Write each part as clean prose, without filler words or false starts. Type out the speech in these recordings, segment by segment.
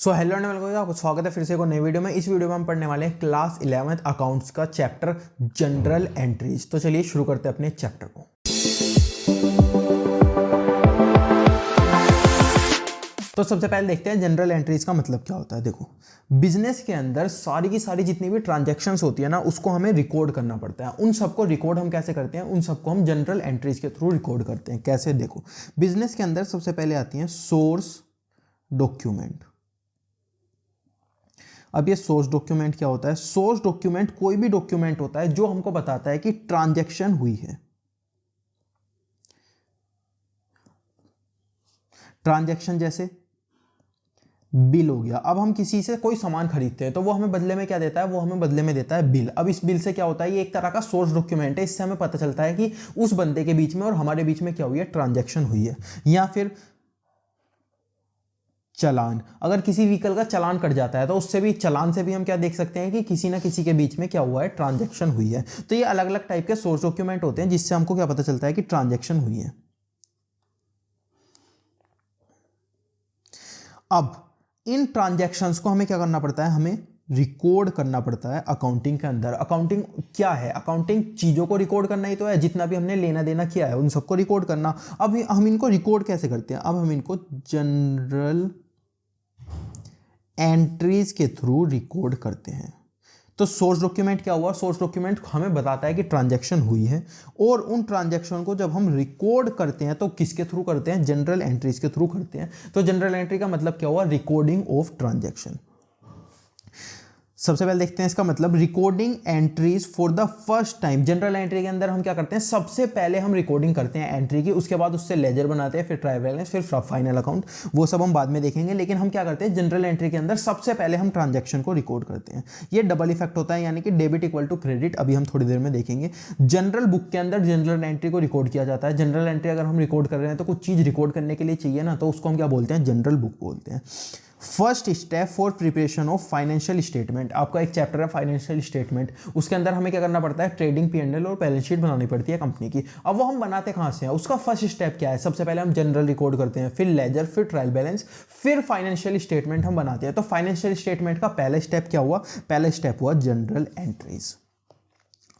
So hello and welcome, आपको स्वागत है फिर से एक और नई वीडियो में। इस वीडियो में हम पढ़ने वाले हैं क्लास 11th अकाउंट्स का चैप्टर जनरल एंट्रीज। तो चलिए शुरू करते हैं अपने चैप्टर को। तो सबसे पहले देखते हैं जनरल एंट्रीज का मतलब क्या होता है। देखो, बिजनेस के अंदर सारी की सारी जितनी भी ट्रांजैक्शंस होती है ना, उसको हमें रिकॉर्ड करना पड़ता है। उन सबको रिकॉर्ड हम कैसे करते हैं? उन सबको हम जनरल एंट्रीज के थ्रू रिकॉर्ड करते हैं। कैसे? देखो, बिजनेस के अंदर सबसे पहले आती है सोर्स डॉक्यूमेंट। अब ये सोर्स डॉक्यूमेंट क्या होता है? सोर्स डॉक्यूमेंट कोई भी डॉक्यूमेंट होता है जो हमको बताता है कि ट्रांजैक्शन हुई है। ट्रांजैक्शन जैसे बिल हो गया। अब हम किसी से कोई सामान खरीदते हैं तो वो हमें बदले में क्या देता है? वो हमें बदले में देता है बिल। अब इस बिल से क्या होता है? ये एक तरह का सोर्स डॉक्यूमेंट है। इससे हमें पता चलता है कि उस बंदे के बीच में और हमारे बीच में क्या हुई है? ट्रांजैक्शन हुई है। या फिर चालान, अगर किसी व्हीकल का चालान कट जाता है तो उससे भी, चालान से भी हम क्या देख सकते हैं कि किसी ना किसी के बीच में क्या हुआ है? ट्रांजैक्शन हुई है। तो ये अलग अलग टाइप के सोर्स डॉक्यूमेंट होते हैं जिससे हमको क्या पता चलता है कि ट्रांजैक्शन हुई है। अब इन ट्रांजैक्शंस को हमें क्या करना पड़ता है? हमें रिकॉर्ड करना पड़ता है अकाउंटिंग के अंदर। अकाउंटिंग क्या है? अकाउंटिंग चीजों को रिकॉर्ड करना ही तो है। जितना भी हमने लेना देना किया है उन सबको रिकॉर्ड करना। अब हम इनको रिकॉर्ड कैसे करते हैं? अब हम इनको जनरल एंट्रीज के थ्रू रिकॉर्ड करते हैं। तो सोर्स डॉक्यूमेंट क्या हुआ? सोर्स डॉक्यूमेंट हमें बताता है कि ट्रांजैक्शन हुई है, और उन ट्रांजैक्शन को जब हम रिकॉर्ड करते हैं तो किसके थ्रू करते हैं? जनरल एंट्रीज के थ्रू करते हैं। तो जनरल एंट्री का मतलब क्या हुआ? Recording of transaction. सबसे पहले देखते हैं इसका मतलब, recording entries for the first time. General entry के अंदर हम क्या करते हैं? सबसे पहले हम रिकॉर्डिंग करते हैं एंट्री की, उसके बाद उससे लेजर बनाते हैं, फिर ट्रायल बैलेंस, फिर फाइनल अकाउंट। वो सब हम बाद में देखेंगे, लेकिन हम क्या करते हैं? जनरल एंट्री के अंदर सबसे पहले हम ट्रांजैक्शन को रिकॉर्ड करते हैं। ये डबल इफेक्ट होता है, यानी कि डेबिट इक्वल टू क्रेडिट। अभी हम थोड़ी देर में देखेंगे। जनरल बुक के अंदर जनरल एंट्री को रिकॉर्ड किया जाता है। जनरल एंट्री अगर हम रिकॉर्ड कर रहे हैं तो कुछ चीज रिकॉर्ड करने के लिए चाहिए ना, तो उसको हम क्या बोलते हैं? जनरल बुक बोलते हैं। First step for preparation of financial statement. आपका एक चैप्टर है फाइनेंशियल स्टेटमेंट, उसके अंदर हमें क्या करना पड़ता है? ट्रेडिंग P&L और बैलेंस शीट बनानी पड़ती है कंपनी की। अब वो हम बनाते कहाँ से हैं? उसका फर्स्ट स्टेप क्या है? सबसे पहले हम जनरल रिकॉर्ड करते हैं, फिर लेजर, फिर ट्रायल बैलेंस, फिर फाइनेंशियल स्टेटमेंट हम बनाते हैं। तो फाइनेंशियल स्टेटमेंट का पहला स्टेप क्या हुआ? पहला स्टेप हुआ जनरल एंट्रीज।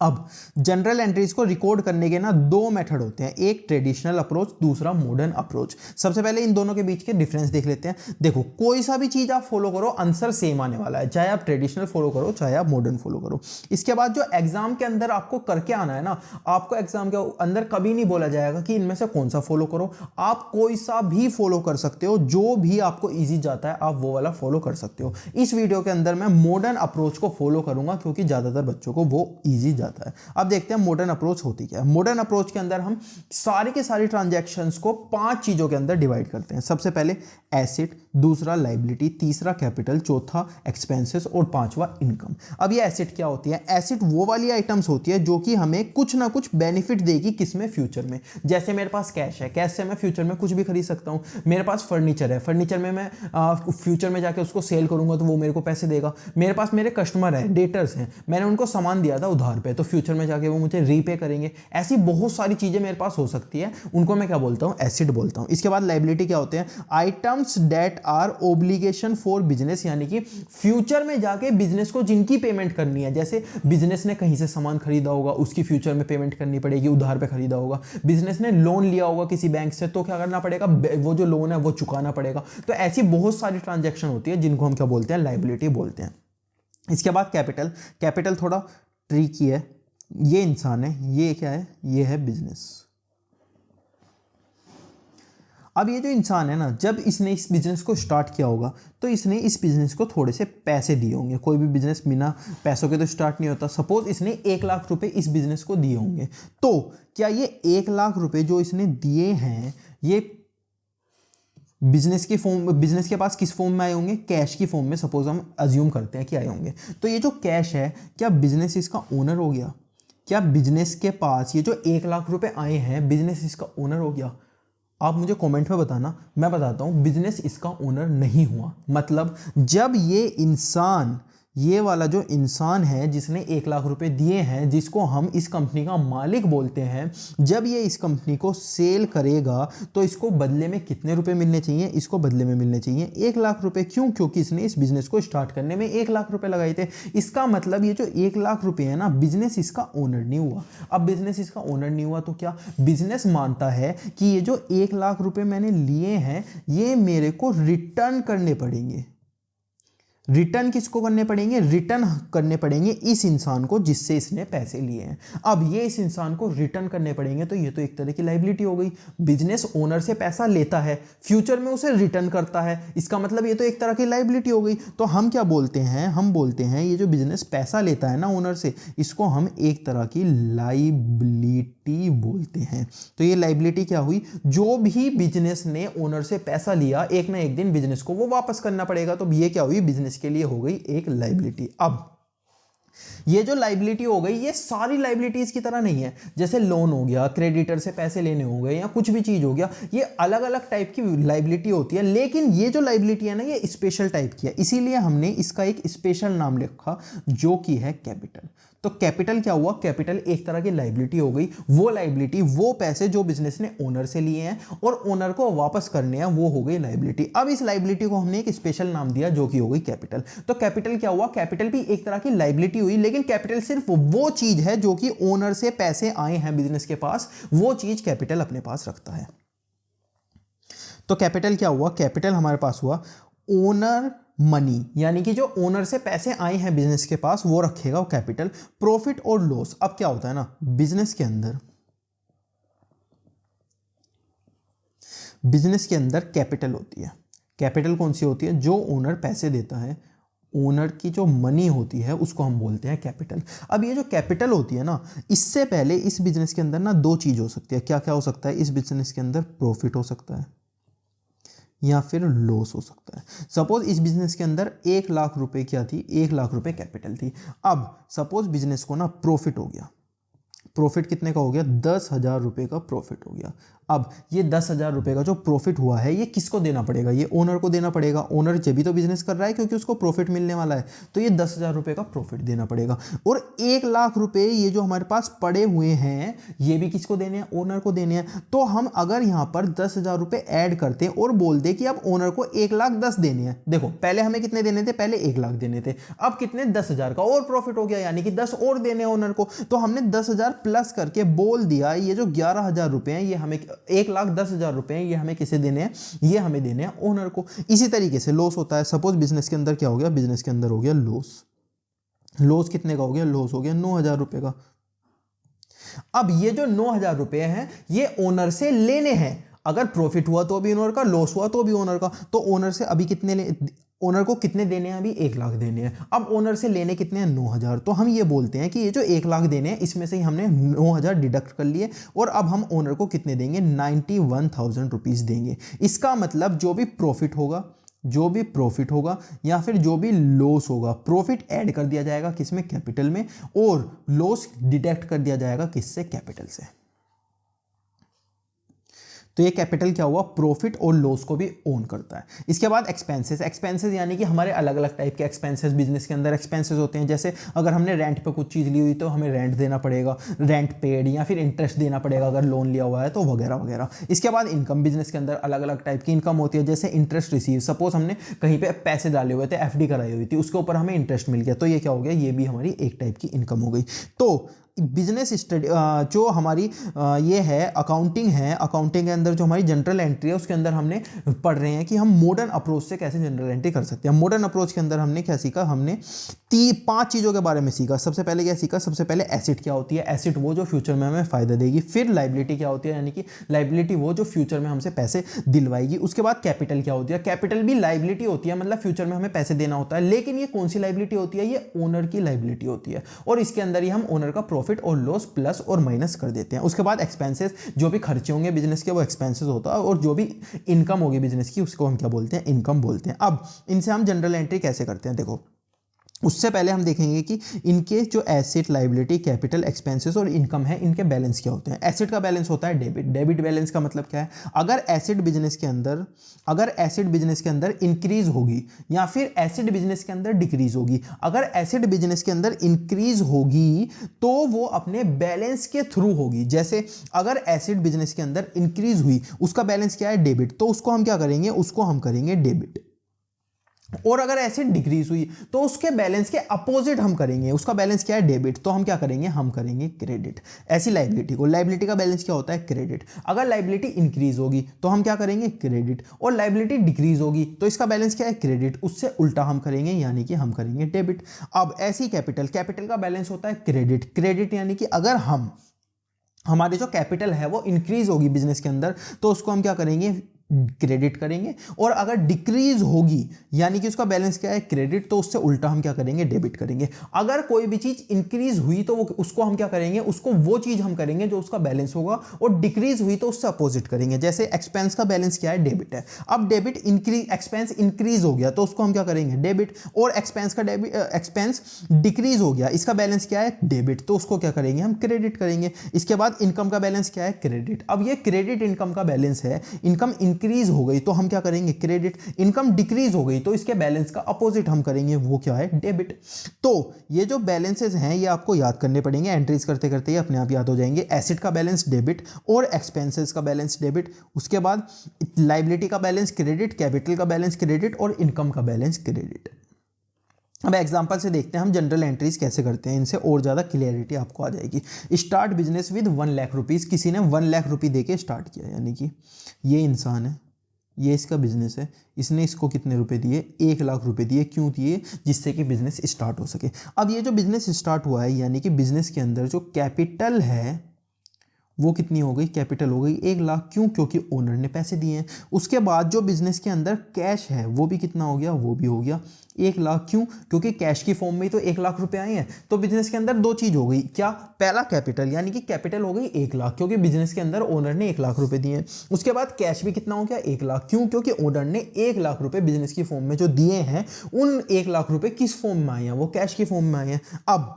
अब जनरल एंट्रीज को रिकॉर्ड करने के ना दो मेथड होते हैं, एक ट्रेडिशनल अप्रोच, दूसरा मॉडर्न अप्रोच। सबसे पहले इन दोनों के बीच के डिफरेंस देख लेते हैं। देखो, कोई सा भी चीज आप फॉलो करो, आंसर सेम आने वाला है, चाहे आप ट्रेडिशनल फॉलो करो चाहे आप मॉडर्न फॉलो करो। इसके बाद जो एग्जाम के अंदर आपको करके आना है ना, आपको एग्जाम के अंदर कभी नहीं बोला जाएगा कि इनमें से कौन सा फॉलो करो। आप कोई सा भी फॉलो कर सकते हो, जो भी आपको ईजी जाता है आप वो वाला फॉलो कर सकते हो। इस वीडियो के अंदर मैं मॉडर्न अप्रोच को फॉलो करूंगा क्योंकि ज्यादातर बच्चों को वो ईजी जाता है। अब देखते हैं मॉडर्न अप्रोच होती क्या है। मॉडर्न अप्रोच के अंदर हम सारी के सारी ट्रांजैक्शंस को 5 चीजों के अंदर डिवाइड करते हैं। सबसे पहले एसेट, दूसरा लायबिलिटी, तीसरा कैपिटल, चौथा एक्सपेंसेस और पांचवा इनकम। अब ये एसेट क्या होती है? एसेट वो वाली आइटम्स होती है जो कि हमें कुछ ना कुछ बेनिफिट देगी। किसमें? फ्यूचर में। जैसे मेरे पास कैश है, कैश से मैं फ्यूचर में कुछ भी खरीद सकता हूं। मेरे पास फर्नीचर है, फर्नीचर में मैं फ्यूचर में जाके उसको सेल करूंगा तो वो मेरे को पैसे देगा। मेरे पास मेरे कस्टमर हैं, डेटर्स हैं, मैंने उनको सामान दिया था उधार पे, तो फ्यूचर में जाके वो मुझे रीपे करेंगे। ऐसी बहुत सारी चीजें मेरे पास हो सकती है, उनको मैं क्या बोलता हूं? एसेट बोलता हूं। इसके बाद लायबिलिटी क्या होते हैं? Items that are obligation for business, यानी कि फ्यूचर में जाके बिजनेस को जिनकी पेमेंट करनी है। जैसे बिजनेस ने कहीं से सामान खरीदा होगा, उसकी फ्यूचर में पेमेंट करनी पड़ेगी, उधार पे खरीदा होगा। बिजनेस ने लोन लिया होगा किसी बैंक से, तो क्या करना पड़ेगा? वो जो लोन है वो चुकाना पड़ेगा। तो ऐसी बहुत सारी ट्रांजैक्शन होती है जिनको हम क्या बोलते हैं? लायबिलिटी बोलते हैं। इसके बाद कैपिटल। कैपिटल थोड़ा ट्रिकी है। ये इंसान है, ये क्या है? ये है बिजनेस। अब ये जो इंसान है ना, जब इसने इस बिजनेस को स्टार्ट किया होगा तो इसने इस बिजनेस को थोड़े से पैसे दिए होंगे। कोई भी बिजनेस बिना पैसों के तो स्टार्ट नहीं होता। सपोज इसने 1 लाख रुपए इस बिजनेस को दिए होंगे, तो क्या ये 1 लाख रुपए जो इसने दिए हैं, ये बिजनेस के फॉर्म, बिजनेस के पास किस फॉर्म में आए होंगे? कैश की फॉर्म में सपोज हम अज्यूम करते हैं कि आए होंगे। तो ये जो कैश है, क्या बिजनेस इसका ओनर हो गया? क्या बिजनेस के पास ये जो 1 लाख रुपए आए हैं, बिजनेस इसका ओनर हो गया? आप मुझे कमेंट में बताना, मैं बताता हूं। बिजनेस इसका ओनर नहीं हुआ। मतलब जब ये इंसान ये वाला जो इंसान है जिसने 1 लाख रुपए दिए हैं, जिसको हम इस कंपनी का मालिक बोलते हैं, जब ये इस कंपनी को सेल करेगा तो इसको बदले में कितने रुपए मिलने चाहिए? इसको बदले में मिलने चाहिए 1 लाख रुपए। क्यों? क्योंकि इसने इस बिजनेस को स्टार्ट करने में 1 लाख रुपए लगाए थे। इसका मतलब ये जो 1 लाख रुपए है ना, बिजनेस इसका ओनर नहीं हुआ। अब बिजनेस इसका ओनर नहीं हुआ तो क्या बिजनेस मानता है कि ये जो 1 लाख रुपए मैंने लिए हैं ये मेरे को रिटर्न करने पड़ेंगे। रिटर्न किसको करने पड़ेंगे? रिटर्न करने पड़ेंगे इस इंसान को जिससे इसने पैसे लिए हैं। अब ये इस इंसान को रिटर्न करने पड़ेंगे तो ये तो एक तरह की लायबिलिटी हो गई। बिजनेस ओनर से पैसा लेता है, फ्यूचर में उसे रिटर्न करता है, इसका मतलब ये तो एक तरह की लायबिलिटी हो गई। तो हम क्या बोलते हैं? हम बोलते हैं ये जो बिजनेस पैसा लेता है ना ओनर से, इसको हम एक तरह की लायबिलिटी बोलते हैं। तो ये लायबिलिटी क्या हुई? जो भी बिजनेस ने ओनर से पैसा लिया, एक ना एक दिन बिजनेस को वो वापस करना पड़ेगा। तो ये क्या हुई? बिजनेस के लिए हो गई एक लायबिलिटी। अब ये जो लायबिलिटी हो गई ये सारी लायबिलिटीज की तरह नहीं है। जैसे लोन हो गया, क्रेडिटर से पैसे लेने हो गए, या कुछ भी चीज हो गया, ये अलग अलग टाइप की लायबिलिटी होती है। लेकिन ये जो लायबिलिटी है ना, ये स्पेशल टाइप की है, इसीलिए हमने इसका एक स्पेशल नाम लिखा जो कि है कैपिटल। तो कैपिटल क्या हुआ? कैपिटल एक तरह की लायबिलिटी हो गई। वो लायबिलिटी, वो पैसे जो बिजनेस ने ओनर से लिए हैं और ओनर को वापस करने हैं, वो हो गई लायबिलिटी। अब इस लायबिलिटी को हमने एक स्पेशल नाम दिया जो कि हो गई कैपिटल। तो कैपिटल क्या हुआ? कैपिटल भी एक तरह की लायबिलिटी हुई, लेकिन कैपिटल सिर्फ वो चीज है जो कि ओनर से पैसे आए हैं बिजनेस के पास, वो चीज कैपिटल अपने पास रखता है। तो कैपिटल क्या हुआ? कैपिटल हमारे पास हुआ ओनर मनी, यानी कि जो ओनर से पैसे आए हैं बिजनेस के पास वो रखेगा वो कैपिटल। प्रॉफिट और लॉस, अब क्या होता है ना, बिजनेस के अंदर कैपिटल होती है। कैपिटल कौन सी होती है? जो ओनर पैसे देता है, ओनर की जो मनी होती है उसको हम बोलते हैं कैपिटल। अब ये जो कैपिटल होती है ना, इससे पहले इस बिजनेस के अंदर ना दो चीज हो सकती है। क्या क्या हो सकता है इस बिजनेस के अंदर? प्रॉफिट हो सकता है या फिर लॉस हो सकता है। सपोज इस बिजनेस के अंदर 1 लाख रुपए क्या थी? 1 लाख रुपए कैपिटल थी। अब सपोज बिजनेस को ना प्रॉफिट हो गया। प्रॉफिट कितने का हो गया? 10,000 रुपए का प्रॉफिट हो गया। अब ये 10,000 रुपए का जो प्रॉफिट हुआ है ये किसको देना पड़ेगा? ये ओनर को देना पड़ेगा। ओनर जब भी तो बिजनेस कर रहा है क्योंकि उसको प्रॉफिट मिलने वाला है, तो ये 10,000 रुपए का प्रॉफिट देना पड़ेगा। और 1 लाख रुपए ये जो हमारे पास पड़े हुए हैं ये भी किसको देने हैं? ओनर को देने हैं। तो हम अगर यहाँ पर 10,000 रुपए ऐड करते हैं और बोल दे कि अब ओनर को 1,10,000 देने हैं। देखो पहले हमें कितने देने थे? पहले 1 लाख देने थे, अब कितने? 10,000 का और प्रॉफिट हो गया, यानी कि 10 और देने हैं ओनर को। तो हमने 10,000 प्लस करके बोल दिया ये जो 11,000 रुपए हैं ये हमें, 1,10,000 रुपए हैं ये हमें किसे देने हैं? ये हमें देने हैं ओनर को। इसी तरीके से लॉस होता है। सपोज बिजनेस के अंदर क्या हो गया? बिजनेस के अंदर हो गया लॉस। लॉस कितने का हो गया? लॉस हो गया 9,000 रुपए का। अब ये जो 9,000 रुपए हैं ये ओनर से लेने हैं। अगर प्रॉफिट हुआ तो भी ओनर का, लॉस हुआ तो भी ओनर का। तो ओनर से अभी कितने ओनर को कितने देने हैं? अभी 1 लाख देने हैं। अब ओनर से लेने कितने हैं? 9,000। तो हम ये बोलते हैं कि ये जो 1 लाख देने हैं इसमें से ही हमने 9,000 डिडक्ट कर लिए और अब हम ओनर को कितने देंगे? 91,000 रुपीज देंगे। इसका मतलब जो भी प्रॉफिट होगा या फिर जो भी लॉस होगा, प्रॉफिट ऐड कर दिया जाएगा किसमें? कैपिटल में, और लॉस डिडक्ट कर दिया जाएगा किससे? कैपिटल से। तो ये कैपिटल क्या हुआ? प्रॉफिट और लॉस को भी ओन करता है। इसके बाद एक्सपेंसेस। एक्सपेंसेस यानी कि हमारे अलग अलग टाइप के एक्सपेंसेस बिजनेस के अंदर एक्सपेंसेस होते हैं। जैसे अगर हमने रेंट पे कुछ चीज़ ली हुई तो हमें रेंट देना पड़ेगा, रेंट पेड, या फिर इंटरेस्ट देना पड़ेगा अगर लोन लिया हुआ है तो, वगैरह वगैरह। इसके बाद इनकम। बिजनेस के अंदर अलग अलग टाइप की इनकम होती है, जैसे इंटरेस्ट रिसीव। सपोज हमने कहीं पे पैसे डाले हुए थे, एफडी कराई हुई थी, उसके ऊपर हमें इंटरेस्ट मिल गया, तो ये क्या हो गया? ये भी हमारी एक टाइप की इनकम हो गई। तो बिजनेस स्टडी जो हमारी ये है अकाउंटिंग है, अकाउंटिंग के अंदर जो हमारी जनरल एंट्री है उसके अंदर हमने पढ़ रहे हैं कि हम मॉडर्न अप्रोच से कैसे जनरल एंट्री कर सकते हैं। मॉडर्न अप्रोच के अंदर हमने क्या सीखा? हमने 5 चीज़ों के बारे में सीखा। सबसे पहले क्या सीखा? सबसे पहले एसेट क्या होती है? एसेट वो जो फ्यूचर में हमें फायदा देगी। फिर लायबिलिटी क्या होती है? यानी कि लायबिलिटी वो जो फ्यूचर में हमसे पैसे दिलवाएगी। उसके बाद कैपिटल क्या होती है? कैपिटल भी लायबिलिटी होती है, मतलब फ्यूचर में हमें पैसे देना होता है, लेकिन ये कौन सी लायबिलिटी होती है? ये ओनर की लायबिलिटी होती है, और इसके अंदर ही हम ओनर का प्रॉफिट और लॉस प्लस और माइनस कर देते हैं। उसके बाद एक्सपेंसेस, जो भी खर्चे होंगे बिजनेस के वो एक्सपेंसेस होता है, और जो भी इनकम होगी बिजनेस की उसको हम क्या बोलते हैं? इनकम बोलते हैं। अब इनसे हम जनरल एंट्री कैसे करते हैं? देखो उससे पहले हम देखेंगे कि इनके जो एसेट, लायबिलिटी, कैपिटल, एक्सपेंसेस और इनकम है, इनके बैलेंस क्या होते हैं। एसेट का बैलेंस होता है डेबिट। डेबिट बैलेंस का मतलब क्या है, अगर एसेट बिजनेस के अंदर इंक्रीज होगी या फिर एसेट बिजनेस के अंदर डिक्रीज होगी, अगर एसेट बिजनेस के अंदर इंक्रीज होगी तो वो अपने बैलेंस के थ्रू होगी। जैसे अगर एसेट बिजनेस के अंदर इंक्रीज हुई, उसका बैलेंस क्या है, डेबिट, तो उसको हम क्या करेंगे, उसको हम करेंगे डेबिट। और अगर एसेट डिक्रीज हुई तो उसके बैलेंस के अपोजिट हम करेंगे, उसका बैलेंस क्या है, डेबिट, तो हम क्या करेंगे, हम करेंगे क्रेडिट। ऐसी लायबिलिटी का बैलेंस क्या होता है, क्रेडिट। अगर लायबिलिटी इंक्रीज होगी तो हम क्या करेंगे, क्रेडिट, और लायबिलिटी डिक्रीज होगी तो इसका बैलेंस क्या है, क्रेडिट, उससे उल्टा हम करेंगे यानी कि हम करेंगे डेबिट। अब ऐसी कैपिटल का बैलेंस होता है क्रेडिट यानी कि अगर हमारे जो कैपिटल है वो इंक्रीज होगी बिजनेस के अंदर तो उसको हम क्या करेंगे, क्रेडिट करेंगे, और अगर डिक्रीज होगी यानी कि उसका बैलेंस क्या है, क्रेडिट, तो उससे उल्टा हम क्या करेंगे, डेबिट करेंगे। अगर कोई भी चीज इंक्रीज हुई तो उसको हम क्या करेंगे, उसको वो चीज हम करेंगे जो उसका बैलेंस होगा, और डिक्रीज हुई तो उससे अपोजिट करेंगे। जैसे एक्सपेंस का बैलेंस क्या है, डेबिट है। अब एक्सपेंस इंक्रीज हो गया तो उसको हम क्या करेंगे, डेबिट, और एक्सपेंस डिक्रीज हो गया, इसका बैलेंस क्या है, डेबिट, तो उसको क्या करेंगे, हम क्रेडिट करेंगे। इसके बाद इनकम का बैलेंस क्या है, क्रेडिट। अब ये क्रेडिट इनकम का बैलेंस है, इनकम इंक्रीज हो गई तो हम क्या करेंगे, क्रेडिट, इनकम डिक्रीज हो गई तो इसके बैलेंस का अपोजिट हम करेंगे, वो क्या है, डेबिट। तो ये जो बैलेंसेस हैं ये आपको याद करने पड़ेंगे, एंट्रीज करते करते ही अपने आप याद हो जाएंगे। एसेट का बैलेंस डेबिट और एक्सपेंसेस का बैलेंस डेबिट, उसके बाद लायबिलिटी का बैलेंस क्रेडिट, कैपिटल का बैलेंस क्रेडिट और इनकम का बैलेंस क्रेडिट। अब एग्जांपल से देखते हैं हम जनरल एंट्रीज कैसे करते हैं, इनसे और ज़्यादा क्लियरिटी आपको आ जाएगी। Start business with 1 lakh rupees, किसी ने 1 लाख रुपये दे के स्टार्ट किया, यानी कि ये इंसान है, ये इसका बिजनेस है, इसने इसको कितने रुपए दिए, 1 लाख रुपए दिए। क्यों दिए, जिससे कि बिजनेस स्टार्ट हो सके। अब ये जो बिजनेस स्टार्ट हुआ है यानी कि बिजनेस के अंदर जो कैपिटल है वो कितनी हो गई, कैपिटल हो गई 1 लाख। क्यों, क्योंकि ओनर ने पैसे दिए हैं। उसके बाद जो बिजनेस के अंदर कैश है वो भी कितना हो गया, वो भी हो गया 1 लाख। क्यों, क्योंकि कैश की फॉर्म में तो 1 लाख रुपए आए हैं। तो बिजनेस के अंदर दो चीज हो गई, क्या, पहला कैपिटल, यानी कि कैपिटल हो गई 1 लाख क्योंकि बिजनेस के अंदर ओनर ने 1 लाख रुपए दिए हैं। उसके बाद कैश भी कितना हो गया, 1 लाख। क्यों, क्योंकि ओनर ने 1 लाख रुपए बिजनेस की फॉर्म में जो दिए हैं, उन 1 लाख रुपए किस फॉर्म में आए हैं, वो कैश की फॉर्म में आए हैं। अब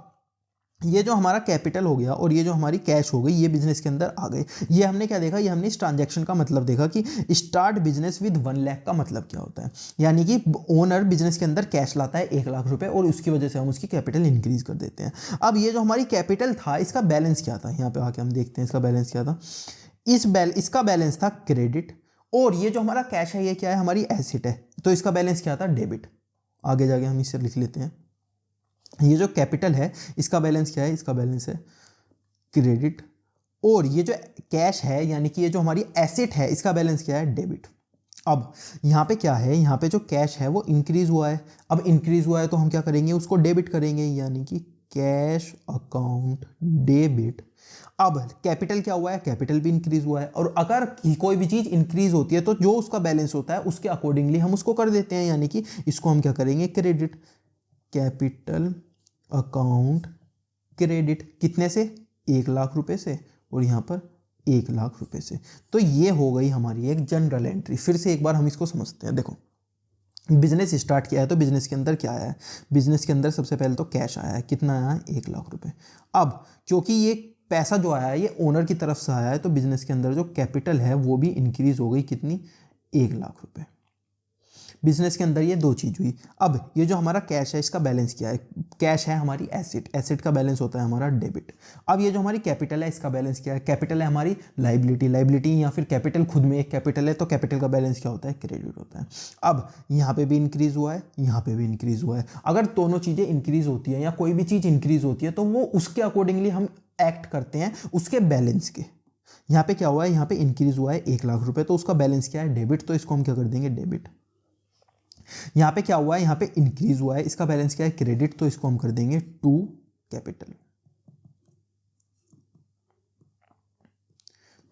ये जो हमारा कैपिटल हो गया और ये जो हमारी कैश हो गई, ये बिजनेस के अंदर आ गए। ये हमने क्या देखा, ये हमने इस ट्रांजैक्शन का मतलब देखा कि स्टार्ट बिजनेस विद 1 लाख का मतलब क्या होता है। यानी कि ओनर बिजनेस के अंदर कैश लाता है 1 लाख रुपए और उसकी वजह से हम उसकी कैपिटल इंक्रीज कर देते हैं। अब ये जो हमारी कैपिटल था, इसका बैलेंस क्या था, यहाँ पे आके हम देखते हैं इसका बैलेंस क्या था। इसका बैलेंस था क्रेडिट, और ये जो हमारा कैश है ये क्या है, हमारी एसेट है, तो इसका बैलेंस क्या था, डेबिट। आगे जाके हम इसे लिख लेते हैं। ये जो कैपिटल है इसका बैलेंस क्या है, इसका बैलेंस है क्रेडिट, और ये जो कैश है यानी कि ये जो हमारी एसेट है इसका बैलेंस क्या है, डेबिट। अब यहाँ पे क्या है, यहाँ पे जो कैश है वो इंक्रीज हुआ है। अब इंक्रीज हुआ है तो हम क्या करेंगे, उसको डेबिट करेंगे, यानी कि कैश अकाउंट डेबिट। अब कैपिटल क्या हुआ है, कैपिटल भी इंक्रीज हुआ है, और अगर कोई भी चीज इंक्रीज होती है तो जो उसका बैलेंस होता है उसके अकॉर्डिंगली हम उसको कर देते हैं, यानी कि इसको हम क्या करेंगे, क्रेडिट। कैपिटल अकाउंट क्रेडिट, कितने से, 1 लाख रुपए से, और यहाँ पर 1 लाख रुपए से। तो ये हो गई हमारी एक जनरल एंट्री। फिर से एक बार हम इसको समझते हैं। देखो, बिजनेस स्टार्ट किया है तो बिजनेस के अंदर क्या आया है, बिजनेस के अंदर सबसे पहले तो कैश आया है, कितना आया है, 1 लाख रुपए। अब क्योंकि ये पैसा जो आया है ये ओनर की तरफ से आया है तो बिजनेस के अंदर जो कैपिटल है वो भी इंक्रीज हो गई, कितनी, 1 लाख रुपए। बिजनेस के अंदर ये दो चीज हुई। अब ये जो हमारा कैश है इसका बैलेंस क्या है, कैश है हमारी एसेट, एसेट का बैलेंस होता है हमारा डेबिट। अब ये जो हमारी कैपिटल है इसका बैलेंस क्या है, कैपिटल है हमारी लायबिलिटी या फिर कैपिटल खुद में एक कैपिटल है तो कैपिटल का बैलेंस क्या होता है, क्रेडिट होता है। अब यहाँ पे भी इंक्रीज हुआ है, यहाँ पे भी इंक्रीज हुआ है। अगर दोनों चीजें इंक्रीज होती है या कोई भी चीज इंक्रीज होती है तो वो उसके अकॉर्डिंगली हम एक्ट करते हैं, उसके बैलेंस के। यहाँ पे क्या हुआ है, यहाँ पे इंक्रीज हुआ है 1 लाख रुपए तो उसका बैलेंस क्या है, डेबिट, तो इसको हम क्या कर देंगे, डेबिट। यहाँ पे क्या हुआ है, यहाँ पे इंक्रीज हुआ है, इसका बैलेंस क्या है, क्रेडिट, तो इसको हम कर देंगे टू कैपिटल।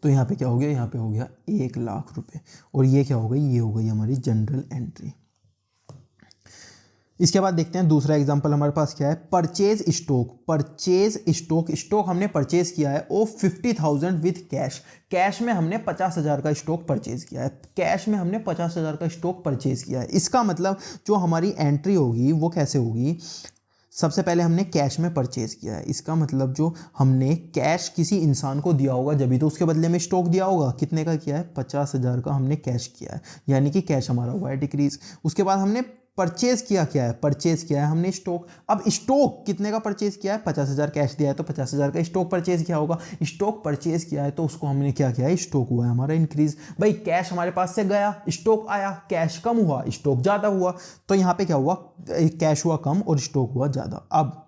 तो यहाँ पे क्या हो गया, यहाँ पे हो गया 1 लाख रुपए, और ये क्या हो गई, ये हो गई हमारी जनरल एंट्री। इसके बाद देखते हैं दूसरा एग्जांपल हमारे पास क्या है, परचेज स्टॉक। स्टॉक हमने परचेज किया है ओ 50,000 विथ कैश। कैश में हमने 50,000 का स्टॉक परचेज किया है, कैश में हमने 50,000 का स्टॉक परचेज किया है। इसका मतलब जो हमारी एंट्री होगी वो कैसे होगी, सबसे पहले हमने कैश में परचेज किया है, इसका मतलब जो हमने कैश किसी इंसान को दिया होगा जब भी तो उसके बदले में स्टॉक दिया होगा, कितने का किया है 50,000 का हमने कैश किया है, यानी कि कैश हमारा हुआ है डिक्रीज। उसके बाद हमने परचेज किया, क्या है परचेज किया है हमने स्टॉक। अब स्टॉक कितने का परचेज किया है 50,000 कैश दिया है तो 50,000 का स्टॉक परचेज किया होगा, स्टॉक परचेज किया है तो उसको हमने क्या किया है स्टॉक हुआ है हमारा इंक्रीज। भाई कैश हमारे पास से गया, स्टॉक आया, कैश कम हुआ स्टॉक ज्यादा हुआ, तो यहाँ पे क्या हुआ कैश हुआ कम और स्टॉक हुआ ज्यादा। अब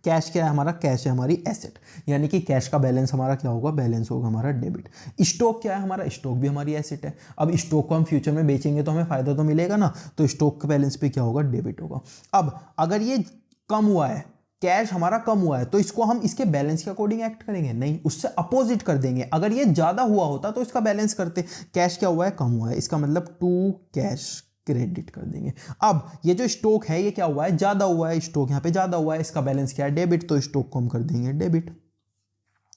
कैश क्या है हमारा, कैश है हमारी एसेट, यानी कि कैश का बैलेंस हमारा क्या होगा, बैलेंस होगा हमारा डेबिट। स्टॉक क्या है हमारा, स्टॉक भी हमारी एसेट है। अब स्टॉक को हम फ्यूचर में बेचेंगे तो हमें फायदा तो मिलेगा ना, तो स्टॉक के बैलेंस पे क्या होगा, डेबिट होगा। अब अगर ये कम हुआ है, कैश हमारा कम हुआ है, तो इसको हम इसके बैलेंस के अकॉर्डिंग एक्ट करेंगे, नहीं उससे अपोजिट कर देंगे। अगर ये ज्यादा हुआ होता तो इसका बैलेंस करते, कैश क्या हुआ है कम हुआ है, इसका मतलब टू कैश क्रेडिट कर देंगे। अब ये जो स्टॉक है ये क्या हुआ है, ज्यादा हुआ है, स्टॉक यहाँ पे ज्यादा हुआ है, इसका बैलेंस क्या है डेबिट, तो स्टॉक को हम कर देंगे डेबिट।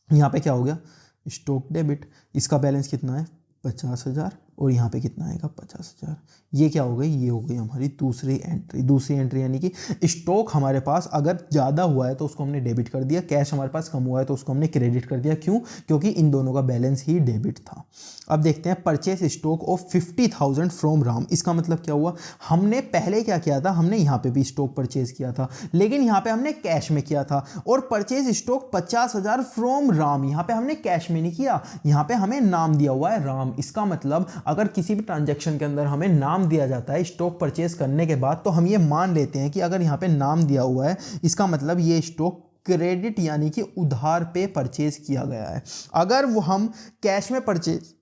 यहाँ पे क्या हो गया स्टॉक डेबिट, इसका बैलेंस कितना है 50,000 और यहाँ पे कितना आएगा 50,000। ये क्या हो गई, ये हो गई हमारी दूसरी एंट्री। दूसरी एंट्री यानी कि स्टॉक हमारे पास अगर ज़्यादा हुआ है तो उसको हमने डेबिट कर दिया, कैश हमारे पास कम हुआ है तो उसको हमने क्रेडिट कर दिया। क्यों, क्योंकि इन दोनों का बैलेंस ही डेबिट था। अब देखते हैं purchase stock of 50,000 from Ram, इसका मतलब क्या हुआ, हमने पहले क्या किया था, हमने यहाँ पे भी स्टॉक परचेज किया था लेकिन यहाँ पे हमने कैश में किया था, और परचेज स्टॉक 50,000 फ्रॉम राम, यहाँ पे हमने कैश में नहीं किया, यहाँ पे हमें नाम दिया हुआ है राम। इसका मतलब अगर किसी भी ट्रांजैक्शन के अंदर हमें नाम दिया जाता है स्टॉक परचेज करने के बाद, तो हम ये मान लेते हैं कि अगर यहाँ पे नाम दिया हुआ है इसका मतलब ये स्टॉक क्रेडिट यानी कि उधार पे परचेज किया गया है। अगर वो हम कैश में परचेज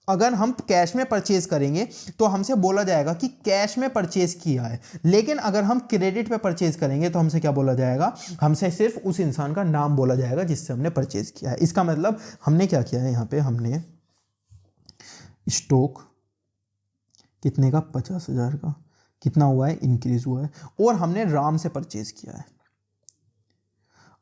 अगर हम कैश में परचेज करेंगे तो हमसे बोला जाएगा कि कैश में परचेज किया है, लेकिन अगर हम क्रेडिट पे परचेज करेंगे तो हमसे क्या बोला जाएगा, हमसे सिर्फ उस इंसान का नाम बोला जाएगा जिससे हमने परचेज किया है। इसका मतलब हमने क्या किया है, यहाँ पे हमने स्टॉक कितने का 50,000 का कितना हुआ है इंक्रीज हुआ है, और हमने राम से परचेज किया है।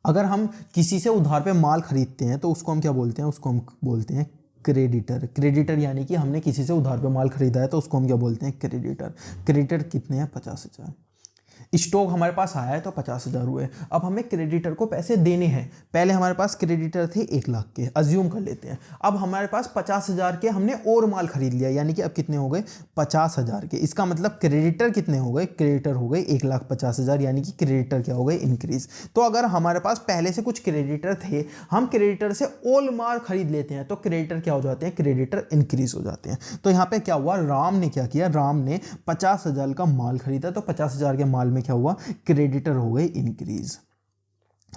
अगर हम किसी से उधार पे माल खरीदते हैं तो उसको हम क्या बोलते हैं, उसको हम बोलते हैं क्रेडिटर। क्रेडिटर यानी कि हमने किसी से उधार पे माल खरीदा है तो उसको हम क्या बोलते हैं क्रेडिटर। क्रेडिटर कितने हैं 50,000। स्टॉक हमारे पास आया है तो 50,000 हुए। अब हमें क्रेडिटर को पैसे देने हैं, पहले हमारे पास क्रेडिटर थे 1,00,000 के, अज्यूम कर लेते हैं। अब हमारे पास 50,000 के हमने और माल खरीद लिया, यानी कि अब कितने हो गए 50,000 के। इसका मतलब क्रेडिटर कितने हो गए, क्रेडिटर हो गए 1,50,000, यानी कि क्रेडिटर क्या हो गए इंक्रीज। तो अगर हमारे पास पहले से कुछ क्रेडिटर थे, हम क्रेडिटर से ऑल माल खरीद लेते हैं तो क्रेडिटर क्या हो जाते हैं, क्रेडिटर इंक्रीज हो जाते हैं। तो यहाँ पे क्या हुआ, राम ने क्या किया, राम ने 50,000 का माल खरीदा तो 50,000 के माल में क्या हुआ, क्रेडिटर हो गए इंक्रीज।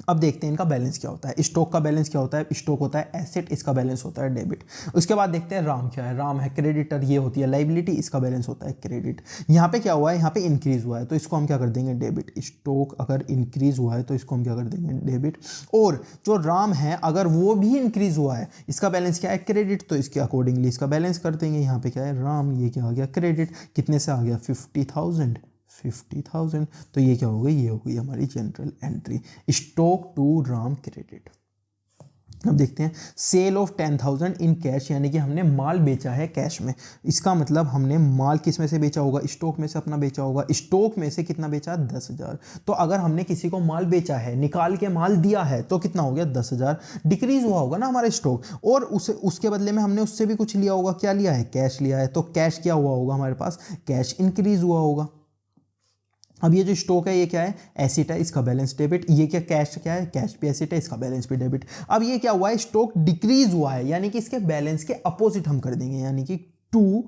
अब देखते हैं इनका बैलेंस क्या होता है। स्टॉक का बैलेंस क्या होता है, स्टॉक होता है एसेट, इसका बैलेंस होता है डेबिट। उसके बाद देखते हैं राम क्या है, राम है क्रेडिटर, ये होती है लायबिलिटी, इसका बैलेंस होता है क्रेडिट। यहाँ पे क्या हुआ है, यहाँ पे इंक्रीज हुआ है तो इसको हम क्या कर देंगे डेबिट। स्टॉक अगर इंक्रीज हुआ है तो इसको हम क्या कर देंगे डेबिट। और जो राम है अगर वो भी इंक्रीज हुआ है, इसका बैलेंस क्या है क्रेडिट, तो इसके अकॉर्डिंगली इसका बैलेंस कर देंगे। यहाँ पे क्या है राम, ये क्या आ गया क्रेडिट, कितने से आ गया 50,000। तो ये क्या हो गई, ये हो गई हमारी general entry, stock to Ram credit. अब देखते हैं सेल ऑफ 10,000 इन कैश, यानी कि हमने माल बेचा है कैश में। इसका मतलब हमने माल किस में से बेचा होगा, स्टॉक में से अपना बेचा होगा। स्टॉक में से कितना बेचा 10,000। तो अगर हमने किसी को माल बेचा है, निकाल के माल दिया है तो कितना हो गया 10,000, डिक्रीज हुआ होगा ना हमारा स्टॉक, और उसके बदले में हमने उससे भी कुछ लिया होगा। क्या लिया है, कैश लिया है, तो कैश क्या हुआ होगा हमारे पास, कैश इंक्रीज हुआ होगा। अब ये जो स्टॉक है ये क्या है, एसेट है, इसका बैलेंस डेबिट। ये क्या कैश, क्या है कैश भी एसेट है, इसका बैलेंस भी डेबिट। अब ये क्या हुआ है, स्टॉक डिक्रीज हुआ है, यानी कि इसके बैलेंस के अपोजिट हम कर देंगे, यानी कि टू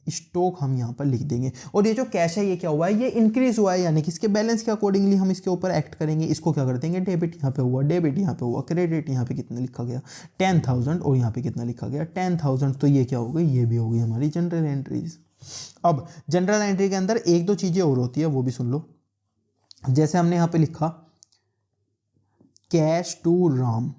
स्टॉक हम यहाँ पर लिख देंगे। और ये जो कैश है ये क्या हुआ है, ये इंक्रीज हुआ है, यानी कि इसके बैलेंस के अकॉर्डिंगली हम इसके ऊपर एक्ट करेंगे। इसको क्या कर देंगे डेबिट, यहाँ पे हुआ डेबिट, यहाँ पे हुआ क्रेडिट। यहाँ पे कितना लिखा गया 10,000 और यहाँ पे कितना लिखा गया 10,000। तो ये क्या हो गई, ये भी हो गई हमारी जनरल एंट्रीज। अब जनरल एंट्री के अंदर एक दो चीजें और होती है, वो भी सुन लो। जैसे हमने यहां पे लिखा कैश टू राम,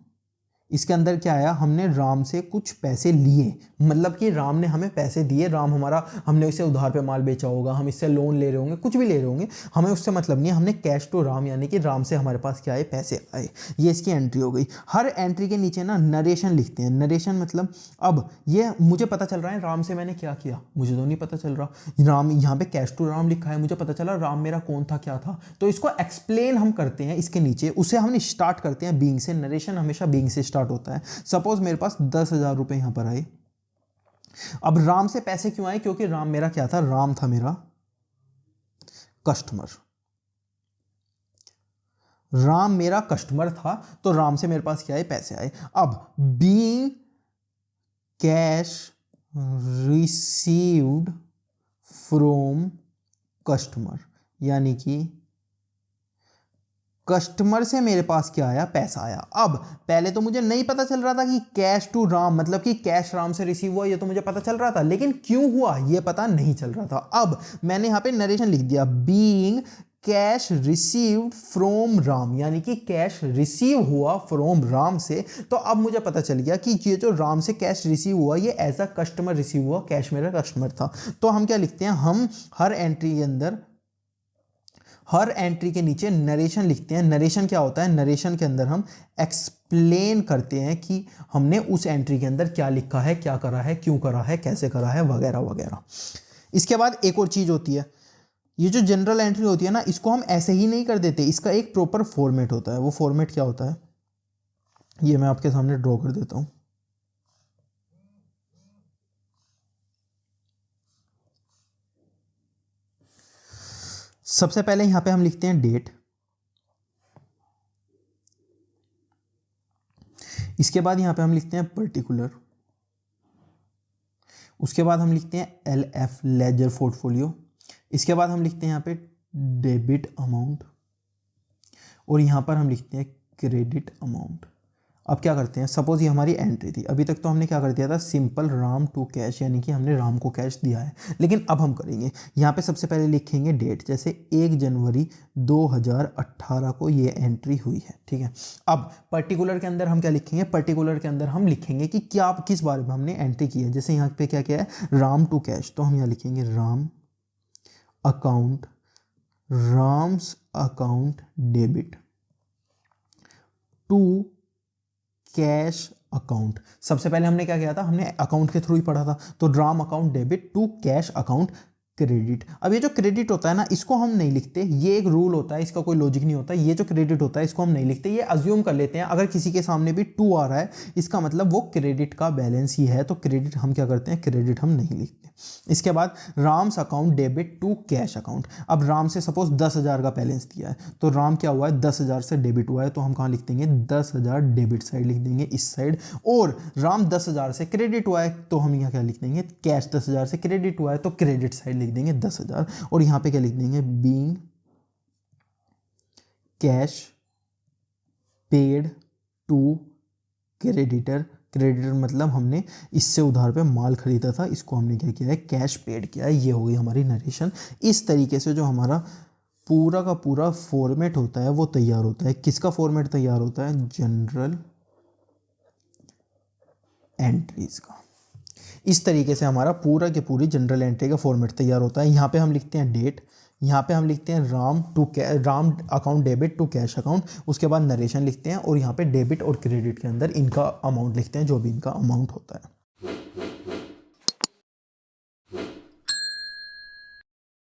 इसके अंदर क्या आया, हमने राम से कुछ पैसे लिए, मतलब कि राम ने हमें पैसे दिए, राम हमारा, हमने उससे उधार पे माल बेचा होगा, हम इससे लोन ले रहे होंगे, कुछ भी ले रहे होंगे, हमें उससे मतलब नहीं है, हमने कैश टू राम यानी कि राम से हमारे पास क्या आए, पैसे आए। ये इसकी एंट्री हो गई। हर एंट्री के नीचे ना नरेशन लिखते हैं। नरेशन मतलब अब ये मुझे पता चल रहा है राम से मैंने क्या किया, मुझे तो नहीं पता चल रहा, राम यहाँ पे कैश टू राम लिखा है, मुझे पता चला राम मेरा कौन था क्या था, तो इसको एक्सप्लेन हम करते हैं इसके नीचे, उसे हमने स्टार्ट करते हैं बीइंग से। नरेशन हमेशा बीइंग से स्टार्ट होता है। सपोज मेरे पास 10,000 रुपए यहां पर आए, अब राम से पैसे क्यों आए, क्योंकि राम मेरा क्या था, राम था मेरा कस्टमर, राम मेरा कस्टमर था, तो राम से मेरे पास क्या आए, पैसे आए। अब being cash received from customer, यानी कि कस्टमर से मेरे पास क्या आया, पैसा आया। अब पहले तो मुझे नहीं पता चल रहा था कि कैश टू राम मतलब कि कैश राम से रिसीव हुआ, ये तो मुझे पता चल रहा था, लेकिन क्यों हुआ ये पता नहीं चल रहा था। अब मैंने यहां पे नरेशन लिख दिया, being cash received from Ram, यानी कि कैश रिसीव हुआ फ्रॉम राम से, तो अब मुझे पता चल गया कि ये जो राम से कैश रिसीव हुआ ये एज अ कस्टमर रिसीव हुआ, कैश मेरा कस्टमर था। तो हम क्या लिखते हैं, हम हर एंट्री के अंदर, हर एंट्री के नीचे नरेशन लिखते हैं। नरेशन क्या होता है, नरेशन के अंदर हम एक्सप्लेन करते हैं कि हमने उस एंट्री के अंदर क्या लिखा है, क्या करा है, क्यों करा है, कैसे करा है, वगैरह वगैरह। इसके बाद एक और चीज होती है, ये जो जनरल एंट्री होती है ना, इसको हम ऐसे ही नहीं कर देते, इसका एक प्रॉपर फॉर्मेट होता है। वो फॉर्मेट क्या होता है, ये मैं आपके सामने ड्रॉ कर देता हूं। सबसे पहले यहां पे हम लिखते हैं डेट, इसके बाद यहां पे हम लिखते हैं पर्टिकुलर, उसके बाद हम लिखते हैं LF लेजर पोर्टफोलियो, इसके बाद हम लिखते हैं यहां पे डेबिट अमाउंट, और यहां पर हम लिखते हैं क्रेडिट अमाउंट। अब क्या करते हैं, सपोज ये हमारी एंट्री थी, अभी तक तो हमने क्या कर दिया था, सिंपल राम टू कैश, यानी कि हमने राम को कैश दिया है, लेकिन अब हम करेंगे यहाँ पे सबसे पहले लिखेंगे डेट, जैसे 1 जनवरी 2018 को ये एंट्री हुई है, ठीक है। अब पर्टिकुलर के अंदर हम क्या लिखेंगे, पर्टिकुलर के अंदर हम लिखेंगे कि क्या किस बारे में हमने एंट्री की है, जैसे यहाँ पे क्या क्या है, राम टू कैश, तो हम यहाँ लिखेंगे Ram account, Ram's account debit to cash account. सबसे पहले हमने क्या किया था, हमने अकाउंट के थ्रू ही पढ़ा था, तो Ram account debit to cash account credit. अब ये जो क्रेडिट होता है ना, इसको हम नहीं लिखते, ये एक रूल होता है, इसका कोई लॉजिक नहीं होता। ये जो क्रेडिट होता है इसको हम नहीं लिखते, ये अज्यूम कर लेते हैं, अगर किसी के सामने भी 2 आ रहा है इसका मतलब वो क्रेडिट का बैलेंस ही है, तो क्रेडिट हम क्या करते हैं, क्रेडिट हम नहीं लिखते। इसके बाद Ram's account debit to cash account. अब राम से सपोज 10,000 का बैलेंस दिया है, तो राम क्या हुआ है, 10,000 से डेबिट हुआ है, तो हम कहाँ लिख देंगे, 10,000 डेबिट साइड लिख देंगे, इस साइड। और राम 10,000 से क्रेडिट हुआ है, तो हम यहाँ क्या लिख देंगे, कैश 10,000 से क्रेडिट हुआ है, तो क्रेडिट साइड लिख देंगे 10,000। और यहाँ पे क्या लिख देंगे, being cash paid to creditor. Creditor मतलब हमने इससे उधार पे माल खरीदा था, इसको हमने क्या किया है, कैश पेड किया है। ये हो गई हमारी नरेशन। इस तरीके से जो हमारा पूरा का पूरा फॉर्मेट होता है वो तैयार होता है। किसका फॉर्मेट तैयार होता है, जनरल एंट्रीज का। इस तरीके से हमारा पूरा के पूरी जनरल एंट्री का फॉर्मेट तैयार होता है। यहाँ पे हम लिखते हैं डेट, यहाँ पे हम लिखते हैं Ram account debit to cash account, उसके बाद नरेशन लिखते हैं, और यहाँ पे डेबिट और क्रेडिट के अंदर इनका अमाउंट लिखते हैं, जो भी इनका अमाउंट होता है।